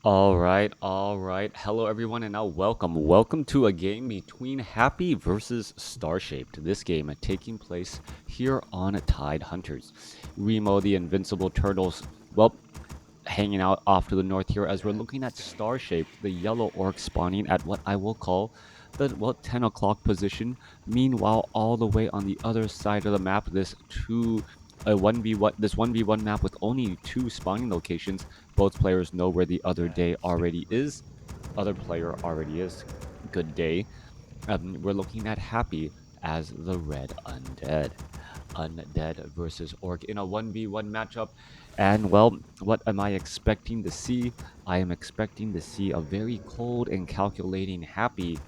All right. Hello, everyone, and now welcome to a game between Happy versus Starshaped. This game taking place here on Tide Hunters. Remo, the invincible turtles, well, hanging out off to the north here as we're looking at Starshaped, the yellow orc spawning at what I will call the 10 o'clock position. Meanwhile, all the way on the other side of the map, this 1v1 map with only two spawning locations. Both players know where the other day already is. Other player already is. Good day. We're looking at Happy as the red undead. Undead versus Orc in a 1v1 matchup. And well, what am I expecting to see? I am expecting to see a very cold and calculating Happy.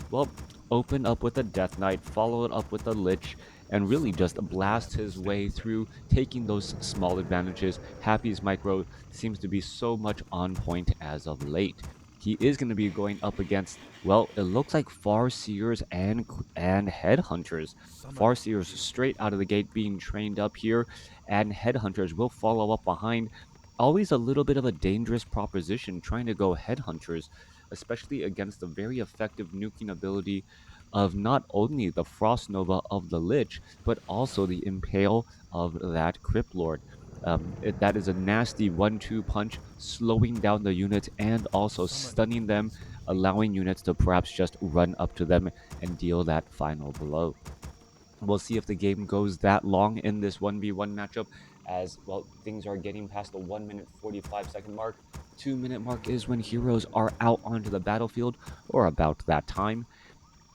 Well, open up with a Death Knight, follow it up with a Lich, and really just blast his way through, taking those small advantages. Happy's micro seems to be so much on point as of late. He is going to be going up against, well, it looks like Farseers and Headhunters. Farseers straight out of the gate being trained up here, and Headhunters will follow up behind. Always a little bit of a dangerous proposition trying to go Headhunters, especially against the very effective nuking ability of not only the Frost Nova of the Lich, but also the Impale of that Crypt Lord. That is a nasty 1-2 punch, slowing down the units and also stunning them, allowing units to perhaps just run up to them and deal that final blow. We'll see if the game goes that long in this 1v1 matchup, as well, things are getting past the 1 minute 45-second mark. 2 minute mark is when heroes are out onto the battlefield, or about that time,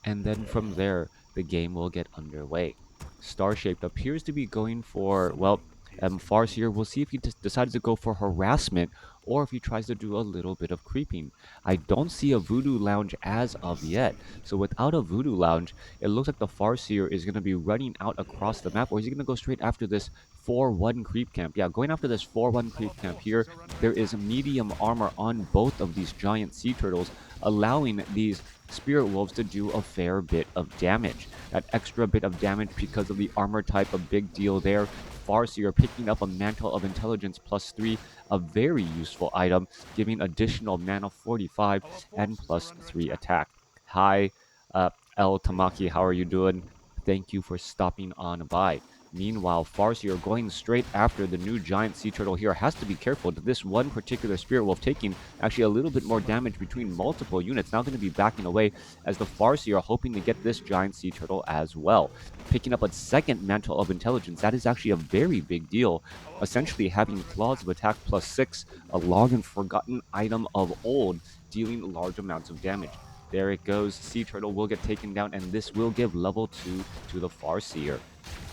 and then from there, the game will get underway. Starshaped appears to be going for, well, Farseer. We'll see if he decides to go for harassment or if he tries to do a little bit of creeping. I don't see a Voodoo Lounge as of yet. So without a Voodoo Lounge, it looks like the Farseer is going to be running out across the map, or is he going to go straight after this 4-1 creep camp? Yeah, going after this 4-1 creep camp here. There is medium armor on both of these giant sea turtles, allowing these Spirit Wolves to do a fair bit of damage. That extra bit of damage because of the armor type, a big deal there. Farseer picking up a Mantle of Intelligence +3, a very useful item, giving additional mana 45 and +3 attack. Hi, El Tamaki, how are you doing? Thank you for stopping on by. Meanwhile, Farseer going straight after the new giant sea turtle here. Has to be careful that this one particular Spirit Wolf taking actually a little bit more damage between multiple units. Now going to be backing away as the Farseer hoping to get this giant sea turtle as well. Picking up a second Mantle of Intelligence. That is actually a very big deal. Essentially having Claws of Attack +6, a long and forgotten item of old, dealing large amounts of damage. There it goes. Sea Turtle will get taken down, and this will give level 2 to the Farseer.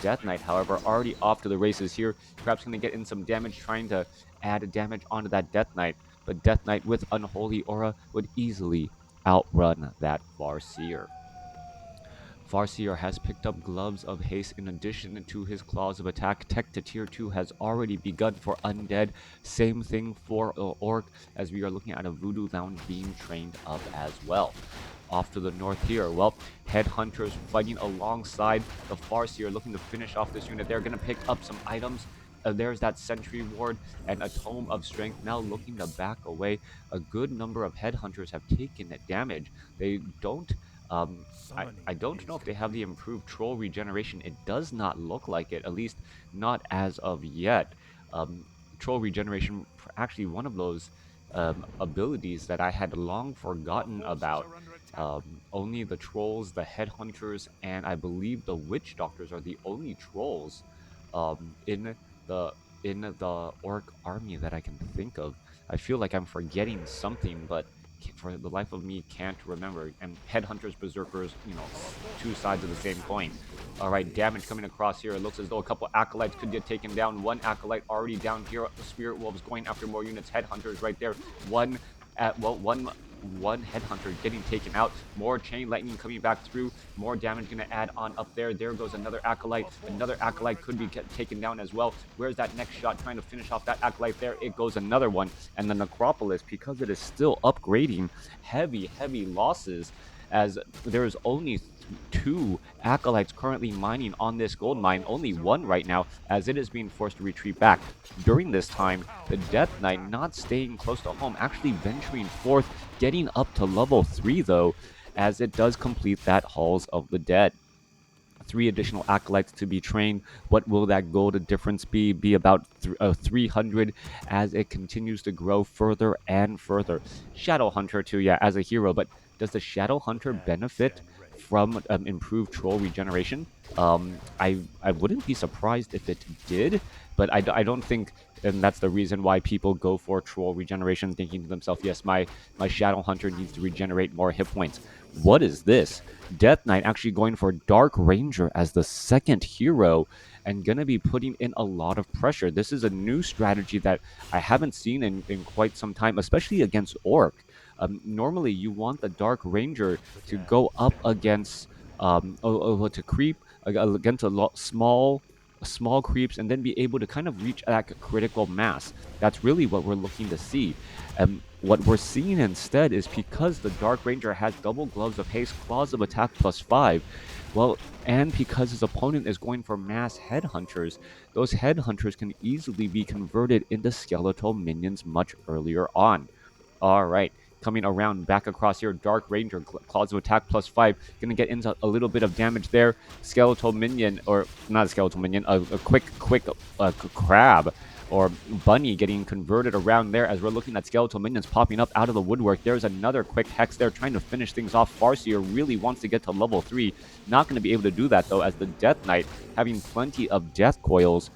Death Knight, however, already off to the races here. Perhaps going to get in some damage, trying to add damage onto that Death Knight. But Death Knight with Unholy Aura would easily outrun that Farseer. Farseer has picked up Gloves of Haste in addition to his Claws of Attack. Tech to Tier 2 has already begun for Undead. Same thing for Orc, as we are looking at a Voodoo Lounge being trained up as well. Off to the north here, well, Headhunters fighting alongside the Farseer, looking to finish off this unit. They're going to pick up some items. There's that Sentry Ward and a Tome of Strength, now looking to back away. A good number of Headhunters have taken damage. They don't I don't know if they have the improved troll regeneration. It does not look like it, at least not as of yet. Troll regeneration, actually one of those abilities that I had long forgotten about. Only the trolls, the headhunters, and I believe the witch doctors are the only trolls in the orc army that I can think of. I feel like I'm forgetting something, but for the life of me can't remember. And headhunters, berserkers, two sides of the same coin. All right, damage coming across here. It looks as though a couple acolytes could get taken down. One acolyte already down here. The Spirit Wolves going after more units. Headhunters right there. One headhunter getting taken out. More chain lightning coming back through. More damage going to add on up there. There goes another acolyte. Another acolyte could be taken down as well. Where's that next shot? Trying to finish off that acolyte there. It goes another one. And the Necropolis, because it is still upgrading, heavy losses, as there is only two acolytes currently mining on this gold mine, only one right now, as it is being forced to retreat back. During this time, the Death Knight not staying close to home, actually venturing forth, getting up to level 3 though, as it does complete that Halls of the Dead. Three additional acolytes to be trained. What will that gold difference be? Be about 300 as it continues to grow further and further. Shadow Hunter too, yeah, as a hero, but does the Shadow Hunter benefit from improved troll regeneration? I wouldn't be surprised if it did, but I don't think, and that's the reason why people go for troll regeneration, thinking to themselves, yes, my Shadow Hunter needs to regenerate more hit points. What is this? Death Knight actually going for Dark Ranger as the second hero and going to be putting in a lot of pressure. This is a new strategy that I haven't seen in quite some time, especially against Orc. Normally, you want the Dark Ranger to go up against to creep against small creeps and then be able to kind of reach that critical mass. That's really what we're looking to see. What we're seeing instead is because the Dark Ranger has double gloves of haste, claws of attack +5, well, and because his opponent is going for mass headhunters, those headhunters can easily be converted into skeletal minions much earlier on. All right. Coming around back across here, Dark Ranger, claws of attack +5. Gonna get into a little bit of damage there. Skeletal minion, or not a skeletal minion, a quick crab or bunny getting converted around there as we're looking at skeletal minions popping up out of the woodwork. There's another quick hex there trying to finish things off. Farseer really wants to get to level 3. Not going to be able to do that, though, as the Death Knight having plenty of death coils.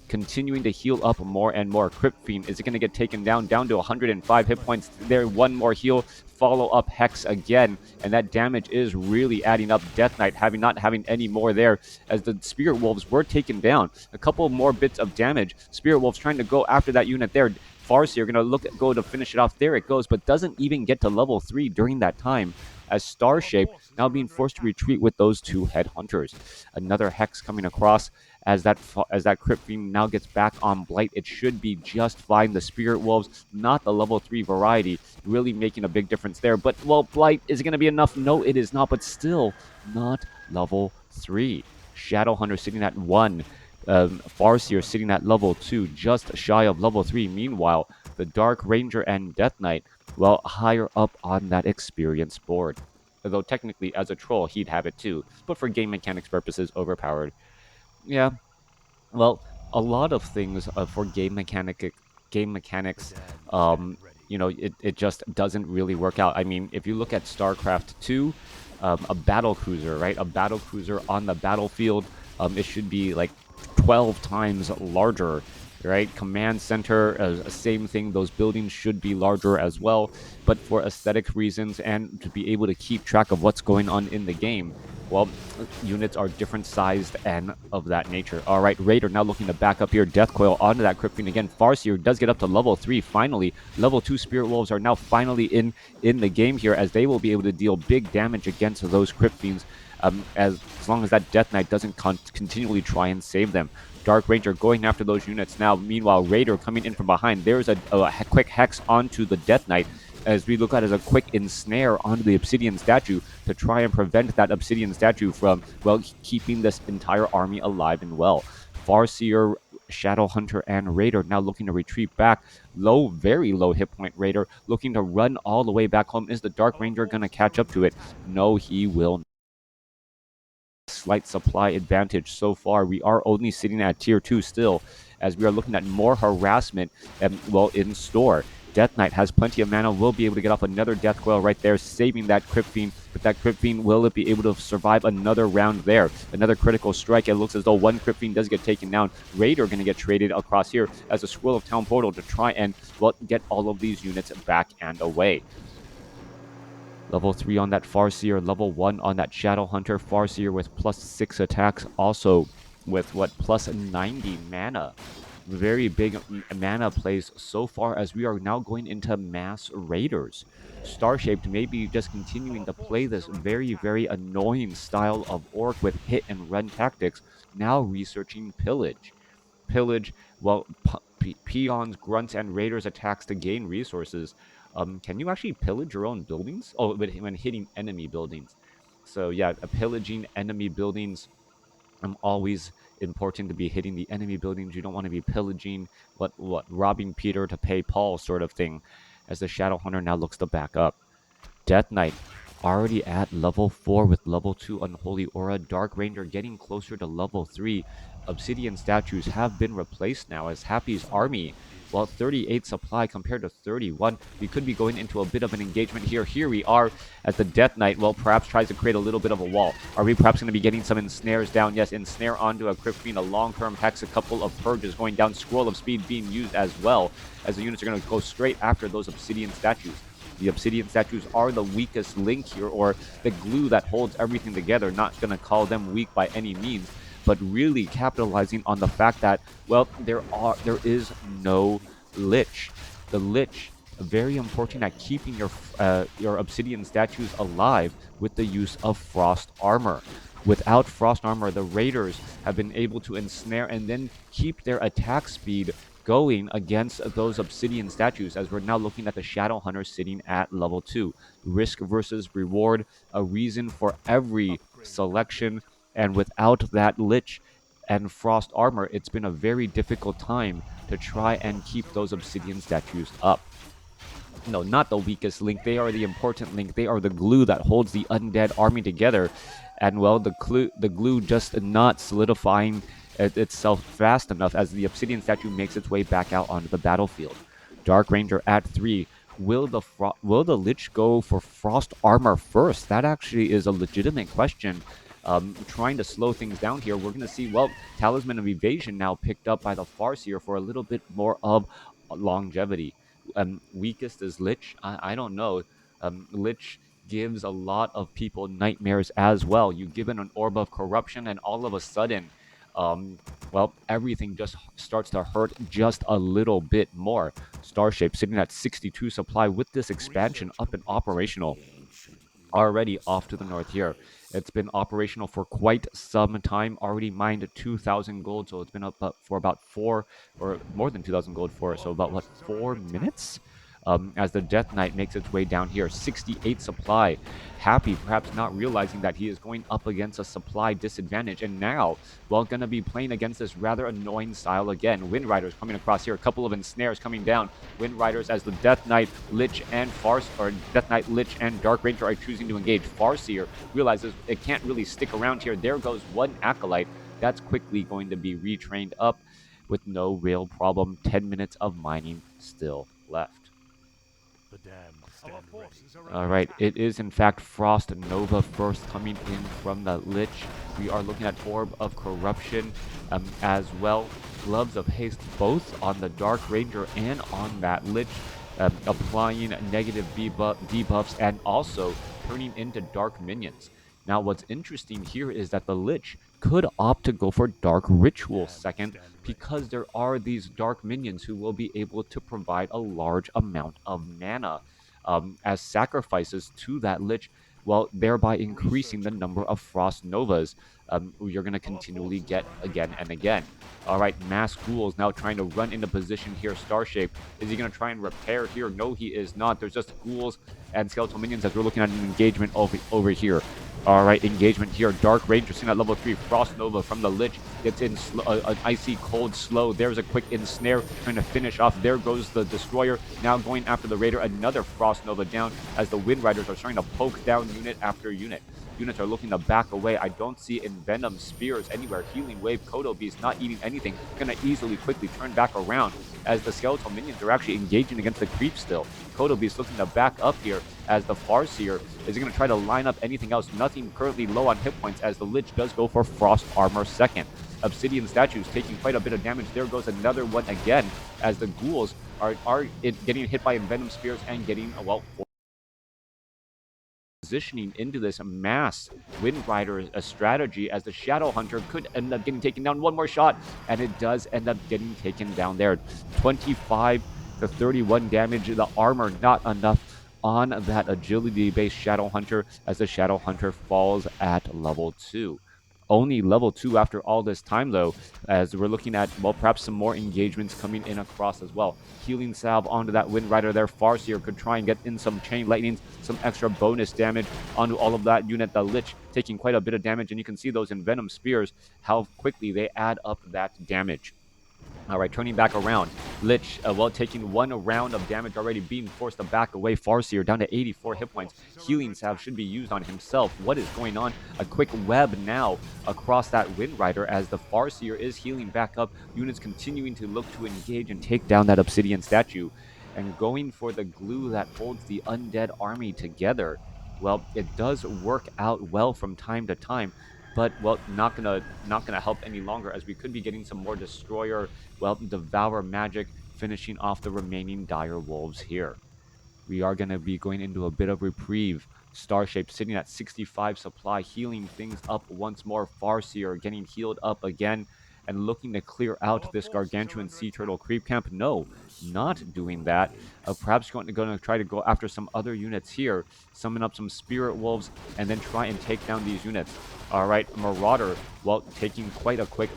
Continuing to heal up more and more. Crypt Fiend, is it going to get taken down to 105 hit points? There, one more heal, follow up Hex again, and that damage is really adding up. Death Knight not having any more there, as the Spirit Wolves were taken down. A couple more bits of damage. Spirit Wolves trying to go after that unit there. Farseer going to go to finish it off. There it goes, but doesn't even get to level 3 during that time, as Starshaped now being forced to retreat with those two headhunters. Another Hex coming across as that Crypt Fiend now gets back on Blight. It should be just fine. The Spirit Wolves, not the level 3 variety, really making a big difference there. But, well, Blight, is it going to be enough? No, it is not, but still not level 3. Shadowhunter sitting at 1. Farseer sitting at level 2, just shy of level 3. Meanwhile, the Dark Ranger and Death Knight, well, higher up on that experience board. Although technically, as a troll, he'd have it too, but for game mechanics purposes, overpowered. Yeah, well, a lot of things for game mechanics, it just doesn't really work out. I mean, if you look at StarCraft 2, a battle cruiser, right? A battle cruiser on the battlefield, it should be like 12 times larger, right? Command center, same thing. Those buildings should be larger as well, but for aesthetic reasons and to be able to keep track of what's going on in the game, well, units are different sized and of that nature. All right, Raider now looking to back up here. Death Coil onto that Crypt Fiend again. Farseer does get up to level 3 finally. Level 2 Spirit Wolves are now finally in the game here, as they will be able to deal big damage against those Crypt Fiends, as long as that Death Knight doesn't continually try and save them. Dark Ranger going after those units now. Meanwhile, Raider coming in from behind. There's a quick hex onto the Death Knight, as we look at as a quick ensnare onto the Obsidian statue to try and prevent that Obsidian statue from, well, keeping this entire army alive and well. Farseer, Shadowhunter, and Raider now looking to retreat back. Low, very low hit point Raider, looking to run all the way back home. Is the Dark Ranger going to catch up to it? No, he will not. Slight supply advantage so far. We are only sitting at tier 2 still, as we are looking at more harassment, well, in store. Death Knight has plenty of mana, will be able to get off another Death Coil right there, saving that Crypt Fiend. But that Crypt Fiend, will it be able to survive another round there? Another critical strike. It looks as though one Crypt Fiend does get taken down. Raider going to get traded across here as a Scroll of Town Portal to try and, well, get all of these units back and away. Level 3 on that Farseer, level 1 on that Shadowhunter. Farseer with +6 attacks, also with, what, +90 mana. Very big mana plays so far, as we are now going into mass Raiders. Starshaped may be just continuing to play this very, very annoying style of Orc with hit and run tactics, now researching Pillage. Pillage, well, peons, grunts, and raiders attacks to gain resources. Can you actually pillage your own buildings? Oh, but when hitting enemy buildings. So yeah, pillaging enemy buildings, always important to be hitting the enemy buildings. You don't want to be pillaging, what robbing Peter to pay Paul sort of thing. As the Shadow Hunter now looks to back up. Death Knight already at level 4 with level 2 Unholy Aura. Dark Ranger getting closer to level 3. Obsidian statues have been replaced now as Happy's army. Well, 38 supply compared to 31. We could be going into a bit of an engagement here. Here we are as the Death Knight, well, perhaps tries to create a little bit of a wall. Are we perhaps going to be getting some ensnares down? Yes, ensnare onto a Crypt Queen, a long-term hex, a couple of purges going down. Scroll of Speed being used as well, as the units are going to go straight after those Obsidian statues. The Obsidian statues are the weakest link here, or the glue that holds everything together. Not going to call them weak by any means, but really capitalizing on the fact that, well, there is no Lich. The Lich, very important at keeping your Obsidian statues alive with the use of Frost Armor. Without Frost Armor, the Raiders have been able to ensnare and then keep their attack speed going against those Obsidian statues, as we're now looking at the Shadow Hunter sitting at level 2. Risk versus reward, a reason for every selection, and without that Lich and Frost Armor, it's been a very difficult time to try and keep those Obsidian statues up. No, not the weakest link. They are the important link. They are the glue that holds the undead army together. And well, the glue just not solidifying itself fast enough as the Obsidian statue makes its way back out onto the battlefield. Dark Ranger at 3. Will the Lich go for Frost Armor first? That actually is a legitimate question. Trying to slow things down here, we're going to see, well, Talisman of Evasion now picked up by the Farseer for a little bit more of longevity. Weakest is Lich. I don't know. Lich gives a lot of people nightmares as well. You give it an orb of corruption, and all of a sudden, well, everything just starts to hurt just a little bit more. Starshaped sitting at 62 supply with this expansion up and operational, already off to the north here. It's been operational for quite some time, already mined 2,000 gold, so it's been up for about 4, or more than 2,000 gold for it, so about, what, 4 minutes? As the Death Knight makes its way down here, 68 supply. Happy, perhaps not realizing that he is going up against a supply disadvantage, and now, well, going to be playing against this rather annoying style again. Wind Riders coming across here, a couple of ensnares coming down. Wind Riders as the Death Knight, Lich, and Death Knight, Lich, and Dark Ranger are choosing to engage. Farseer realizes it can't really stick around here. There goes one Acolyte. That's quickly going to be retrained up with no real problem. 10 minutes of mining still left. All right, it is in fact Frost Nova first coming in from the Lich. We are looking at Orb of Corruption as well. Gloves of Haste both on the Dark Ranger and on that Lich, applying negative debuffs and also turning into Dark Minions. Now, what's interesting here is that the Lich could opt to go for Dark Ritual second, because there are these Dark Minions who will be able to provide a large amount of mana as sacrifices to that Lich, well, thereby increasing the number of Frost Novas you're going to continually get again and again. All right, Mass Ghouls now trying to run into position here. Starshaped, is he going to try and repair here? No, he is not. There's just Ghouls and Skeletal Minions as we're looking at an engagement over here. All right, engagement here. Dark Ranger seen at level 3. Frost Nova from the Lich gets in an icy cold slow. There's a quick ensnare trying to finish off. There goes the Destroyer. Now going after the Raider. Another Frost Nova down as the Wind Riders are starting to poke down unit after unit. Units are looking to back away. I don't see Envenom Spears anywhere. Healing Wave, Kodo Beast not eating anything. Going to easily, quickly turn back around as the Skeletal Minions are actually engaging against the creep still. Kodo Beast looking to back up here as the Farseer is going to try to line up anything else. Nothing currently low on hit points as the Lich does go for Frost Armor second. Obsidian statues taking quite a bit of damage. There goes another one again as the Ghouls are getting hit by Envenom Spears and getting, well, positioning into this mass Wind Rider strategy as the Shadow Hunter could end up getting taken down. One more shot, and it does end up getting taken down there. 25 to 31 damage. The armor not enough on that agility-based Shadow Hunter as the Shadow Hunter falls at level 2. only level 2 after all this time, though, as we're looking at, well, perhaps some more engagements coming in across as well. Healing Salve onto that Wind Rider there. Farseer could try and get in some Chain Lightnings, some extra bonus damage onto all of that unit. The Lich taking quite a bit of damage, and you can see those Envenom Spears, how quickly they add up that damage. All right, turning back around. Lich, well, taking 1 round of damage already, being forced to back away. Farseer down to 84 hit points. Healing Salve should be used on himself. What is going on? A quick web now across that Wind Rider as the Farseer is healing back up. Units continuing to look to engage and take down that Obsidian statue. And going for the glue that holds the undead army together. Well, it does work out well from time to time, but well, not gonna help any longer, as we could be getting some more destroyer, well, devour magic, finishing off the remaining dire wolves here. We are going to be going into a bit of reprieve. Starshaped sitting at 65 supply, healing things up once more. Farseer getting healed up again and looking to clear out this gargantuan sea turtle creep camp. No, not doing that. Perhaps going to try to go after some other units here, summon up some spirit wolves, and then try and take down these units. All right, Marauder, well, taking quite a quick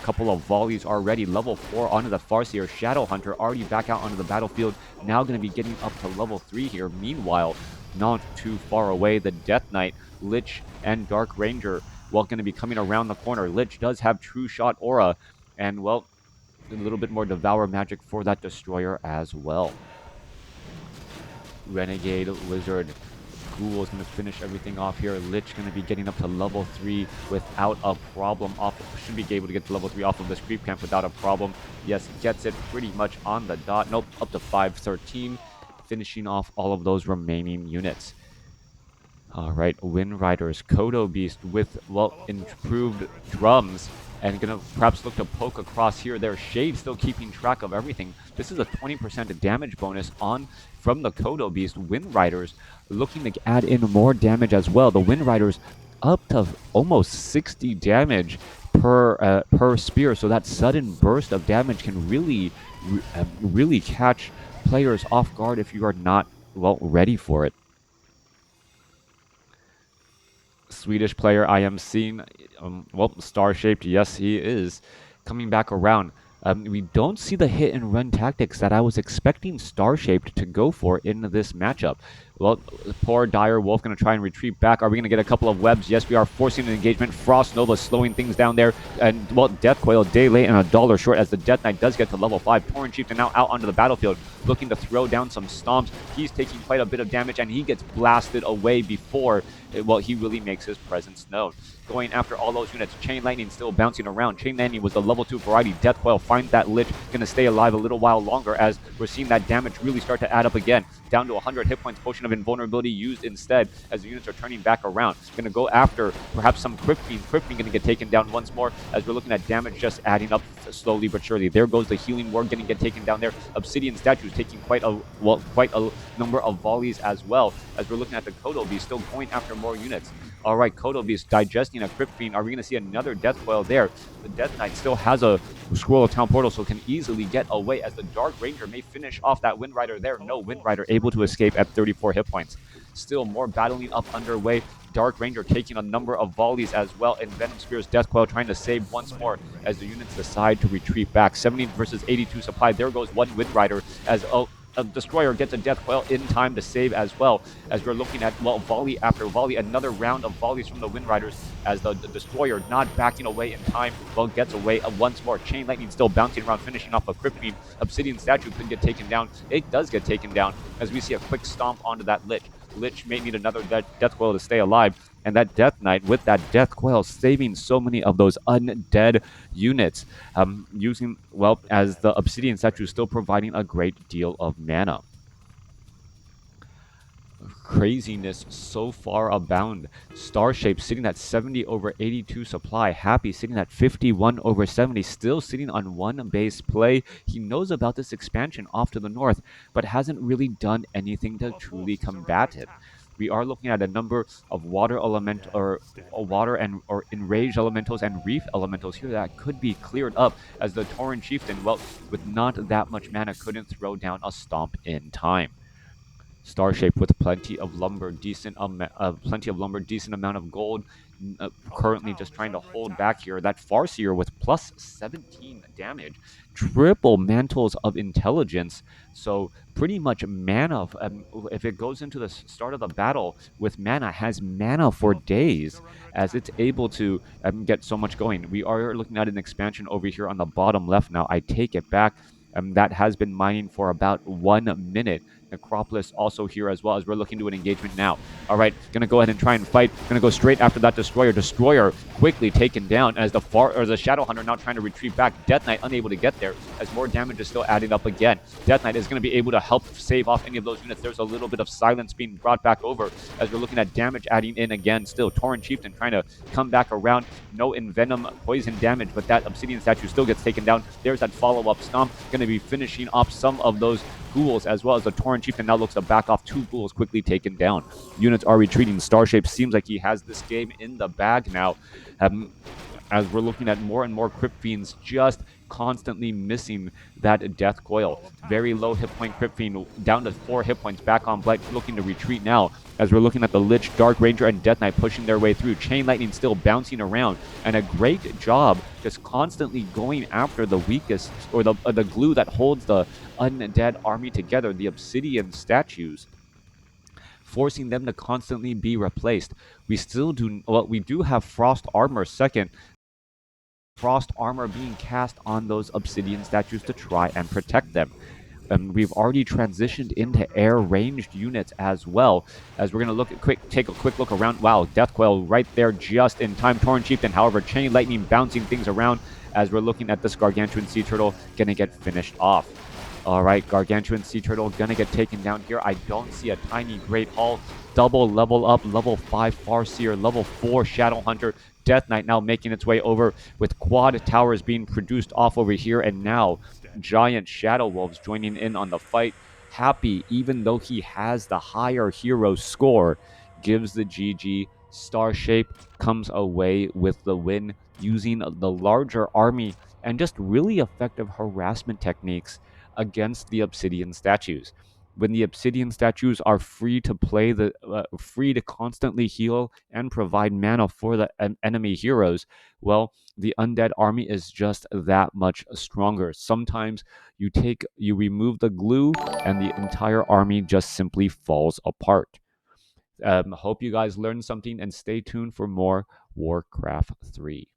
couple of volleys already. Level 4 onto the Farseer. Shadow Hunter already back out onto the battlefield. Now going to be getting up to level 3 here. Meanwhile, not too far away, the Death Knight, Lich, and Dark Ranger, well, going to be coming around the corner. Lich does have True Shot Aura, and, well, a little bit more Devour Magic for that Destroyer as well. Renegade, Lizard, Ghoul is going to finish everything off here. Lich going to be getting up to level 3 without a problem. Should be able to get to level 3 off of this creep camp without a problem. Yes, gets it pretty much on the dot. Nope, up to 513, finishing off all of those remaining units. All right, Wind Riders, Kodo Beast with, well, improved drums, and going to perhaps look to poke across here. Their Shade still keeping track of everything. This is a 20% damage bonus on from the Kodo Beast. Wind Riders looking to add in more damage as well. The Wind Riders up to almost 60 damage per spear, so that sudden burst of damage can really catch players off guard if you are not, well, ready for it. Swedish player I am seeing, well, Starshaped, yes, he is coming back around. We don't see the hit and run tactics that I was expecting Starshaped to go for in this matchup. Well, poor Dire Wolf going to try and retreat back. Are we going to get a couple of webs? Yes, we are forcing an engagement. Frost Nova slowing things down there. And, well, Death Coil, a day late and $1 short as the Death Knight does get to level 5. Torrent Chieftain now out onto the battlefield, looking to throw down some stomps. He's taking quite a bit of damage, and he gets blasted away before, well, he really makes his presence known. Going after all those units. Chain Lightning still bouncing around. Chain Lightning was the level 2 variety. Death Coil finds that Lich, going to stay alive a little while longer as we're seeing that damage really start to add up again. Down to 100 hit points. Potion of Invulnerability used instead as the units are turning back around. Going to go after perhaps some Crypt Fiend. Crypt Fiend going to get taken down once more as we're looking at damage just adding up slowly but surely. There goes the Healing Ward going to get taken down there. Obsidian Statues taking quite a number of volleys as well as we're looking at the Kodo Beast still going after more units. All right, Kodo Beast digesting a Crypt Fiend. Are we going to see another Death Coil there? The Death Knight still has a Scroll of Town Portal, so can easily get away as the Dark Ranger may finish off that Wind Rider there. No, Wind Rider able to escape at 34 hit points. Still more battling up underway. Dark Ranger taking a number of volleys as well. And Venom Spear's Death Coil trying to save once more as the units decide to retreat back. 70 versus 82 supply. There goes one Wind Rider as a Destroyer gets a Death Coil in time to save as well, as we're looking at, well, volley after volley, another round of volleys from the Wind Riders as the Destroyer not backing away in time, well, gets away once more. Chain Lightning still bouncing around, finishing off a Crypt Fiend. Obsidian Statue could get taken down. It does get taken down as we see a quick stomp onto that Lich. Lich may need another Death Coil to stay alive, and that Death Knight with that Death Coil saving so many of those undead units, using, well, as the Obsidian Statue still providing a great deal of mana. Craziness so far abound. Starshaped sitting at 70 over 82 supply. Happy sitting at 51 over 70. Still sitting on one base play. He knows about this expansion off to the north, but hasn't really done anything to truly combat it. We are looking at a number of water element or enraged elementals and reef elementals here that could be cleared up as the Torrent Chieftain, well, with not that much mana, couldn't throw down a stomp in time. Starshaped with plenty of lumber, decent amount of gold, currently just trying to hold back here. That Farseer with plus 17 damage, triple mantles of intelligence. So pretty much mana. If it goes into the start of the battle with mana, has mana for days, as it's able to get so much going. We are looking at an expansion over here on the bottom left now. I take it back. That has been mining for about 1 minute. Necropolis also here as well, as we're looking to an engagement now. All right, gonna go ahead and try and fight. Gonna go straight after that Destroyer. Destroyer quickly taken down as the Shadow Hunter now trying to retreat back. Death Knight unable to get there as more damage is still adding up again. Death Knight is gonna be able to help save off any of those units. There's a little bit of silence being brought back over as we're looking at damage adding in again. Still, Tauren Chieftain trying to come back around. No Envenom poison damage, but that Obsidian statue still gets taken down. There's that follow-up stomp. Gonna be finishing off some of those ghouls, as well as the Tauren Chieftain now looks to back off. 2 ghouls quickly taken down. Units are retreating. Starshaped seems like he has this game in the bag now. As we're looking at more and more Crypt Fiends just constantly missing that Death Coil. Very low hit point Crypt Fiend, down to 4 hit points, back on Blight, looking to retreat now. As we're looking at the Lich, Dark Ranger, and Death Knight pushing their way through. Chain Lightning still bouncing around, and a great job just constantly going after the weakest, or the glue that holds the undead army together, the Obsidian statues, forcing them to constantly be replaced. We do have Frost Armor second. Frost Armor being cast on those Obsidian statues to try and protect them. We've already transitioned into air ranged units as well, as we're going to take a quick look around. Wow, Death Coil right there just in time. Tauren Chieftain, however, Chain Lightning bouncing things around as we're looking at this Gargantuan Sea Turtle going to get finished off. All right, Gargantuan Sea Turtle gonna get taken down here. I don't see a tiny Great Hall. Double level up, level 5 Farseer, level 4 Shadow Hunter. Death Knight now making its way over with quad towers being produced off over here. And now giant Shadow Wolves joining in on the fight. Happy, even though he has the higher hero score, gives the GG. Starshape comes away with the win using the larger army and just really effective harassment techniques against the Obsidian statues. When the Obsidian statues are free to play free to constantly heal and provide mana for the enemy heroes, well, the undead army is just that much stronger. Sometimes you remove the glue and the entire army just simply falls apart. Hope you guys learned something, and stay tuned for more Warcraft 3.